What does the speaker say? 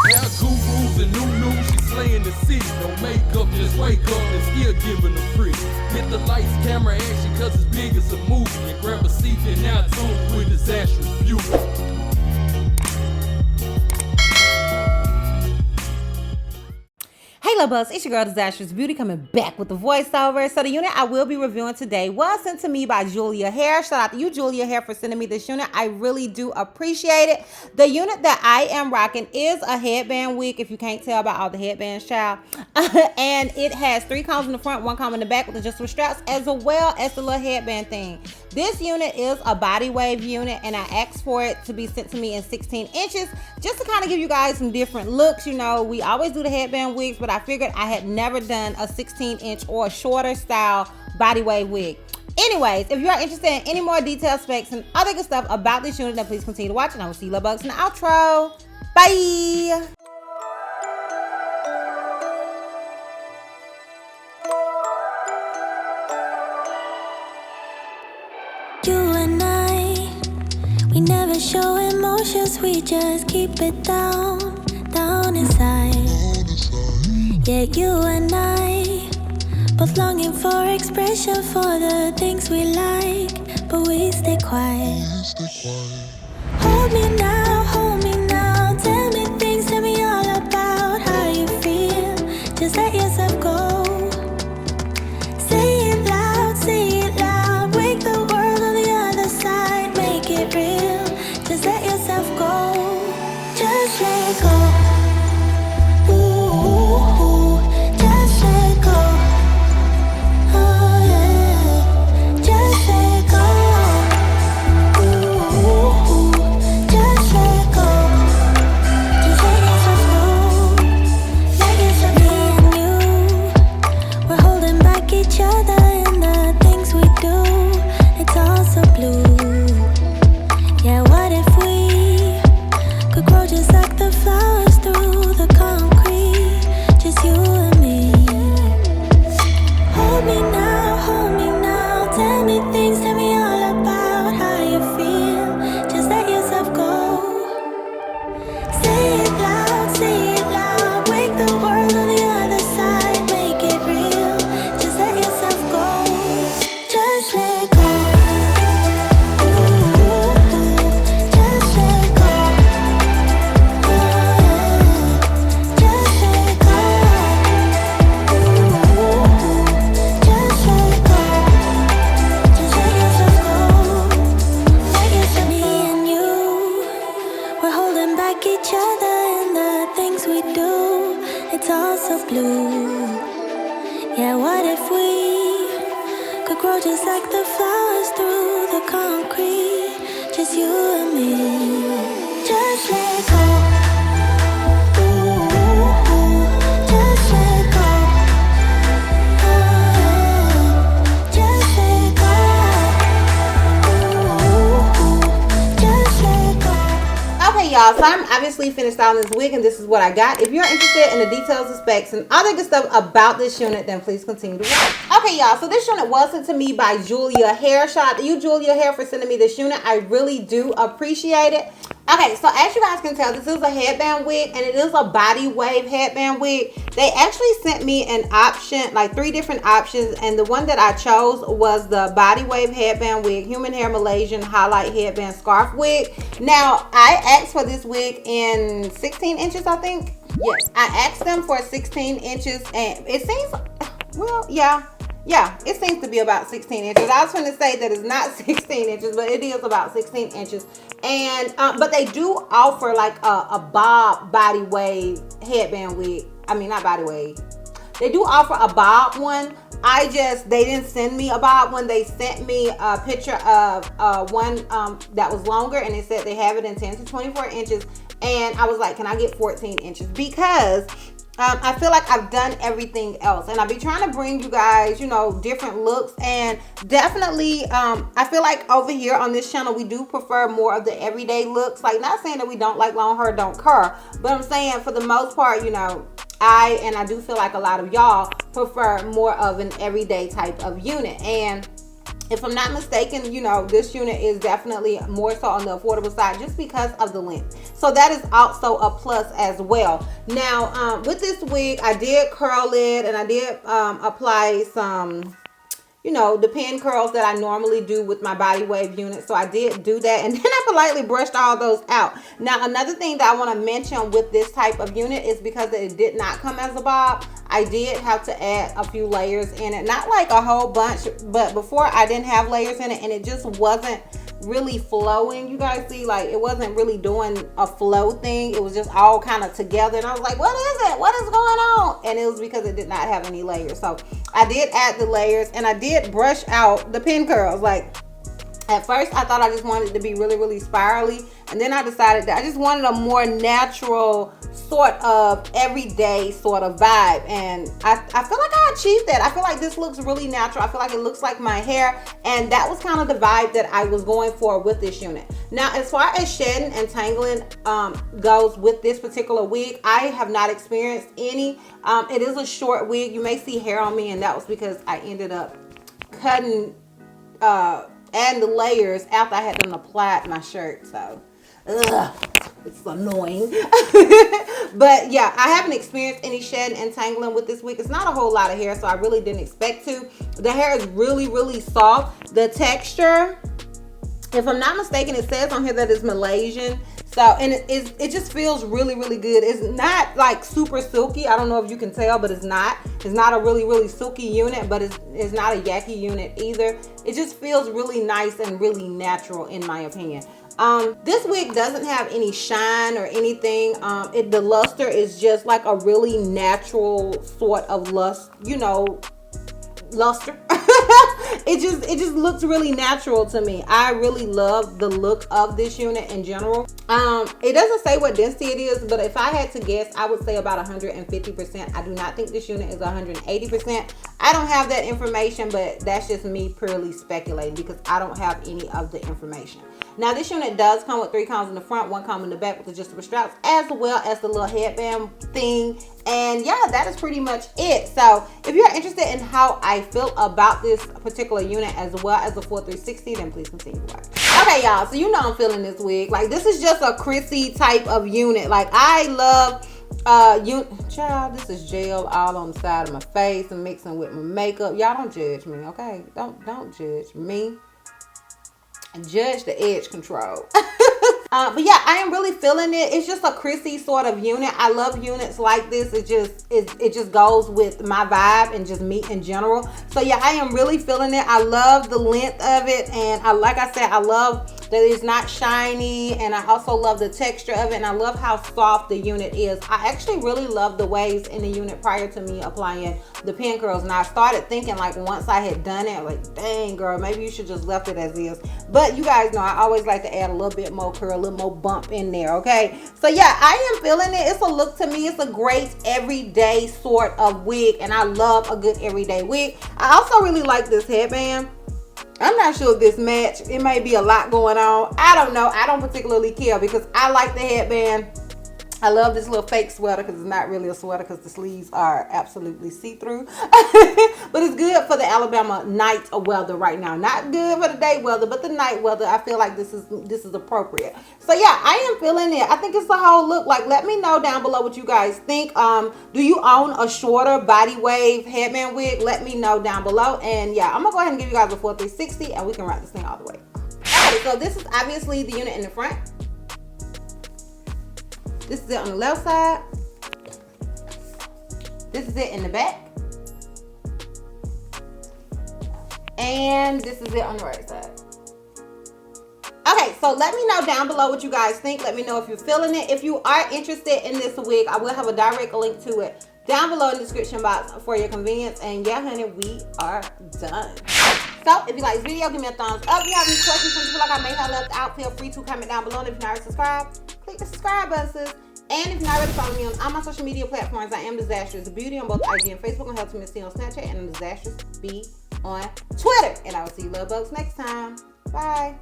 Now gurus and new, she slaying the city. No makeup, just wake up and still giving them pretty. Hit the lights, camera, action, cause it's big as a movie. And grab a seat and now tune with Disastrous Beauty. Hey love bugs, it's your girl Disastrous Beauty coming back with the voiceover. So the unit I will be reviewing today was sent to me by Julia Hair. Shout out to you, Julia Hair, for sending me this unit. I really do appreciate it. The unit that I am rocking is a headband wig, if you can't tell by all the headbands, child. And it has 3 combs in the front, 1 comb in the back with adjustable straps, as well as the little headband thing. This unit is a body wave unit, and I asked for it to be sent to me in 16 inches just to kind of give you guys some different looks. You know, we always do the headband wigs, but I figured I had never done a 16-inch or a shorter style body wave wig. Anyways, if you are interested in any more detailed specs and other good stuff about this unit, then please continue to watch, and I will see you love bugs in the outro. Bye! We never show emotions, we just keep it down inside. Yeah, you and I, both longing for expression for the things we like, but we stay quiet. Hold me now, tell me things, tell me all about how you feel. Just let yourself go. Say it loud, wake the world on the other side, make it real. Just let yourself go, just let go. Ooh, just let go. Oh yeah, just let go. Ooh, just let go. Just let yourself go. Let yourself be. Me and you, we're holding back each other in the things we do. It's all so blue. Yeah, what if we could grow just like the flowers through the concrete, just you and me. Hold me now, tell me things, tell me all about how you feel. Just let yourself go. Say it loud, wake the world on the other side, make it real. Just let yourself go, just let go. Each other in the things we do, it's all so blue. Yeah, what if we could grow just like the flowers through the concrete, just you and me. Just let go. Ooh, just let go. Oh, just let go. Ooh, just let go. Okay, y'all, so I'm obviously finished styling this wig, and this is what I got. If you're interested in the details and specs and other good stuff about this unit, then please continue to watch. Okay, y'all, so this unit was sent to me by Julia Hair. Shout out to you, Julia Hair, for sending me this unit. I really do appreciate it. Okay, so as you guys can tell, this is a headband wig, and it is a body wave headband wig. They actually sent me an option, like 3 different options, and the one that I chose was the body wave headband wig, human hair Malaysian highlight headband scarf wig. Now, I asked for this wig in 16 inches, I think. Yes, I asked them for 16 inches, and it seems, well, yeah, it seems to be about 16 inches. I was going to say that it's not 16 inches, but it is about 16 inches. And but they do offer like a bob body wave headband wig. I mean, not body wave. They do offer a bob one. They didn't send me a bob one. They sent me a picture of one that was longer, and they said they have it in 10 to 24 inches. And I was like, can I get 14 inches? Because I feel like I've done everything else, and I'll be trying to bring you guys, you know, different looks. And definitely I feel like over here on this channel we do prefer more of the everyday looks. Like, not saying that we don't like long hair, don't care, but I'm saying for the most part, you know, I do feel like a lot of y'all prefer more of an everyday type of unit. And If I'm not mistaken, you know, this unit is definitely more so on the affordable side just because of the length. So that is also a plus as well. Now, with this wig, I did curl it and I did apply some, you know, the pin curls that I normally do with my body wave unit. So I did do that, and then I politely brushed all those out. Now, another thing that I want to mention with this type of unit is because it did not come as a bob, I did have to add a few layers in it. Not like a whole bunch, but before I didn't have layers in it, and it just wasn't really flowing. You guys see, like, it wasn't really doing a flow thing. It was just all kind of together, and I was like, what is it? What is going on? And it was because it did not have any layers. So I did add the layers, and I did brush out the pin curls. Like, at first I thought I just wanted it to be really, really spirally, and then I decided that I just wanted a more natural sort of everyday sort of vibe, and I feel like I achieved that. I feel like this looks really natural. I feel like it looks like my hair, and that was kind of the vibe that I was going for with this unit. Now, as far as shedding and tangling goes with this particular wig, I have not experienced any. It is a short wig. You may see hair on me, and that was because I ended up cutting adding the layers after I had them applied my shirt. So it's annoying. But yeah, I haven't experienced any shedding and tangling with this wig. It's not a whole lot of hair, so I really didn't expect to. The hair is really, really soft. The texture, if I'm not mistaken, it says on here that it's Malaysian. So, and it just feels really, really good. It's not like super silky. I don't know if you can tell, but it's not. It's not a really, really silky unit, but it's not a yucky unit either. It just feels really nice and really natural in my opinion. This wig doesn't have any shine or anything. The luster is just like a really natural sort of luster. It just looks really natural to me. I really love the look of this unit in general. It doesn't say what density it is, but if I had to guess, I would say about 150%. I do not think this unit is 180%. I don't have that information, but that's just me purely speculating because I don't have any of the information. Now, this unit does come with 3 combs in the front, 1 comb in the back with adjustable straps, as well as the little headband thing. And yeah, that is pretty much it. So if you're interested in how I feel about this particular unit as well as the 4360, then please continue to watch. Okay, y'all, so you know I'm feeling this wig. Like, this is just a Chrissy type of unit. Like, I love child, this is gel all on the side of my face and mixing with my makeup. Y'all don't judge me, okay? Don't judge me. Judge the edge control. But yeah, I am really feeling it. It's just a Chrissy sort of unit. I love units like this. It just goes with my vibe and just me in general. So yeah, I am really feeling it. I love the length of it, and like I said, I love that it's not shiny, and I also love the texture of it, and I love how soft the unit is. I actually really love the waves in the unit prior to me applying the pin curls, and I started thinking, like, once I had done it, like, dang girl, maybe you should just left it as is. But you guys know I always like to add a little bit more curl, a little more bump in there, okay? So yeah, I am feeling it. It's a look to me. It's a great everyday sort of wig, and I love a good everyday wig. I also really like this headband. I'm not sure if this match. It may be a lot going on. I don't know. I don't particularly care because I like the headband. I love this little fake sweater because it's not really a sweater because the sleeves are absolutely see-through. But it's good for the Alabama night weather right now. Not good for the day weather, but the night weather, I feel like this is appropriate. So yeah, I am feeling it. I think it's the whole look. Like, let me know down below what you guys think. Do you own a shorter body wave headband wig? Let me know down below. And yeah, I'm gonna go ahead and give you guys a 4360 and we can rock this thing all the way. Okay, so this is obviously the unit in the front. This is it on the left side. This is it in the back. And this is it on the right side. Okay, so let me know down below what you guys think. Let me know if you're feeling it. If you are interested in this wig, I will have a direct link to it down below in the description box for your convenience. And yeah, honey, we are done. So if you like this video, give me a thumbs up. If you have any questions or you feel like I may have left out, feel free to comment down below. And if you're not already subscribed, click the subscribe button, sis. And if you're not already following me on all my social media platforms, I am DizastrousBeauty on both IG and Facebook, and Help to Miss T on Snapchat, and I'm DizastrousB on Twitter. And I will see you love bugs next time. Bye.